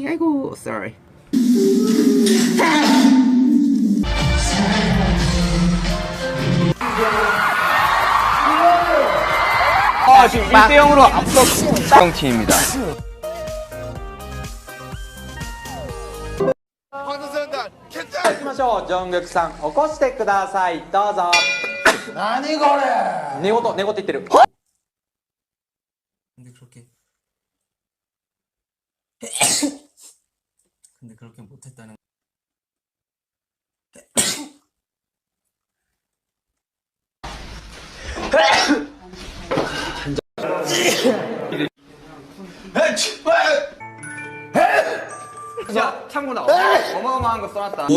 아이고, sorry. 지금 1대0으로 앞서 팀입니다. 정극상 起こしてください。どうぞ。何これ。寝言言ってる。 근데 그렇게 근데 그렇게 못했다는 야, 참고나 어마어마한 거 써놨다.